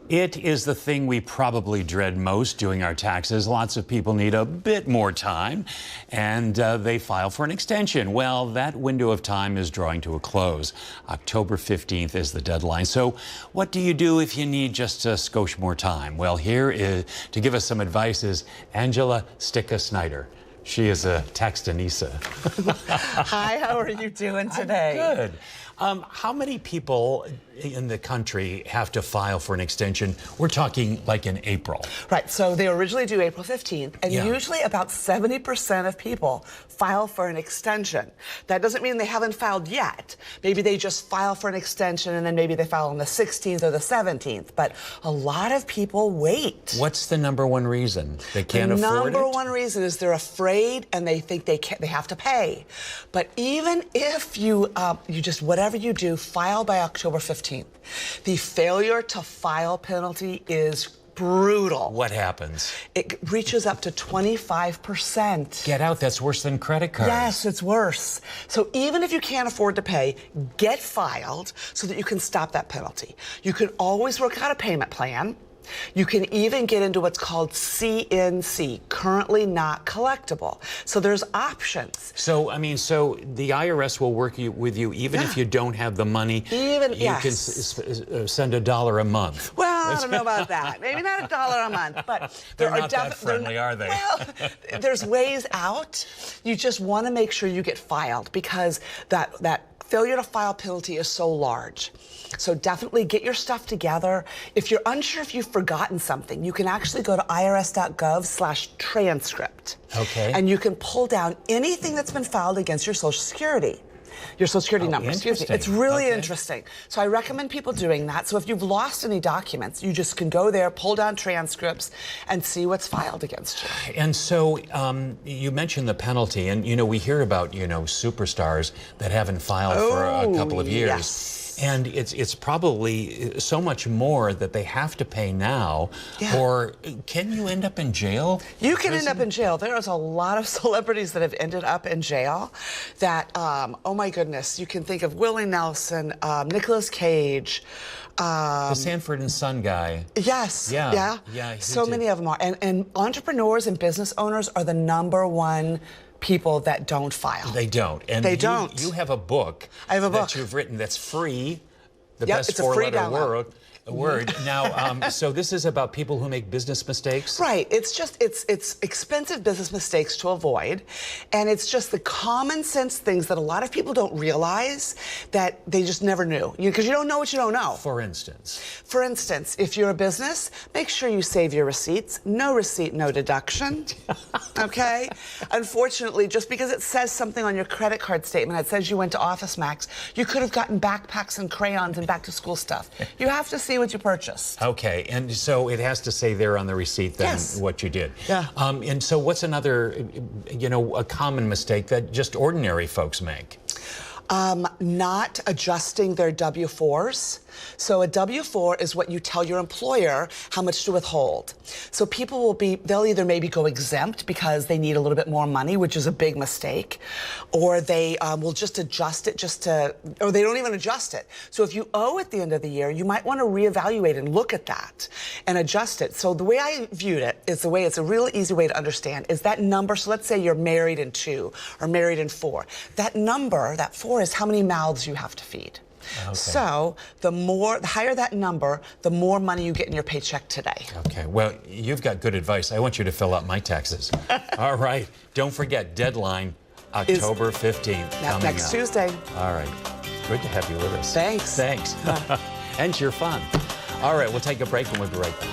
It is the thing we probably dread most, doing our taxes. Lots of people need a bit more time, and they file for an extension. Well, that window of time is drawing to a close. October 15th is the deadline. So what do you do if you need just a skosh more time? Well, here is, to give us some advice, is Angela Sticka-Snyder. She is a taxtanisa. Hi, how are you doing today? I'm good. How many people in the country have to file for an extension? We're talking like in April. Right, so they originally do April 15th, and usually about 70% of people file for an extension. That doesn't mean they haven't filed yet. Maybe they just file for an extension and then maybe they file on the 16th or the 17th, but a lot of people wait. What's the number one reason? They can't afford it? The number one reason is they're afraid and they think they have to pay. But even if you just, whatever you do, file by October 15th. The failure to file penalty is brutal. What happens? It reaches up to 25%. Get out, that's worse than credit cards. Yes, it's worse. So even if you can't afford to pay, get filed so that you can stop that penalty. You can always work out a payment plan. You can even get into what's called CNC, currently not collectible. So there's options. So, I mean, so the IRS will work with you even if you don't have the money. Even, you can send $1 a month. Well, I don't know about that. Maybe not $1 a month, but they're not that friendly, are they? Well, there's ways out. You just want to make sure you get filed because that failure to file penalty is so large. So definitely get your stuff together. If you're unsure if you've forgotten something, you can actually go to irs.gov/transcript. Okay. And you can pull down anything that's been filed against your Social Security. Your Social Security number, excuse me. It's really interesting. So I recommend people doing that. So if you've lost any documents, you just can go there, pull down transcripts, and see what's filed against you. And so you mentioned the penalty, and, you know, we hear about, you know, superstars that haven't filed for a couple of years. Yes. And it's probably so much more that they have to pay now. Or can you end up in jail? You can end up in jail. There's a lot of celebrities that have ended up in jail that, oh my goodness, you can think of Willie Nelson, Nicolas Cage. The Sanford and Son guy. Yes. Yeah. So many of them are. And entrepreneurs and business owners are the number1 people that don't file. They don't. And they don't. You have a book. I have a book that you've written that's free. The best best four-letter word. Now, so this is about people who make business mistakes? Right. It's just, it's expensive business mistakes to avoid. And it's just the common sense things that a lot of people don't realize that they just never knew. Because you don't know what you don't know. For instance? For instance, if you're a business, make sure you save your receipts. No receipt, no deduction. Okay? Unfortunately, just because it says something on your credit card statement, it says you went to Office Max, you could have gotten backpacks and crayons and back-to-school stuff. You have to see what you purchased. Okay, and so it has to say there on the receipt then what you did. Yeah. And so what's another, you know, a common mistake that just ordinary folks make? Not adjusting their W-4s. So a W-4 is what you tell your employer how much to withhold. So people they'll either maybe go exempt because they need a little bit more money, which is a big mistake, or they will just adjust it or they don't even adjust it. So if you owe at the end of the year, you might want to reevaluate and look at that and adjust it. So the way I viewed it is it's a real easy way to understand is that number. So let's say you're married in 2 or married in 4. That number, that 4 is how many mouths you have to feed. Okay. So the higher that number, the more money you get in your paycheck today. Okay, well, you've got good advice. I want you to fill out my taxes. All right, don't forget, deadline October 15th. Next Tuesday. All right, good to have you with us. Thanks. Thanks. And you're fun. All right, we'll take a break and we'll be right back.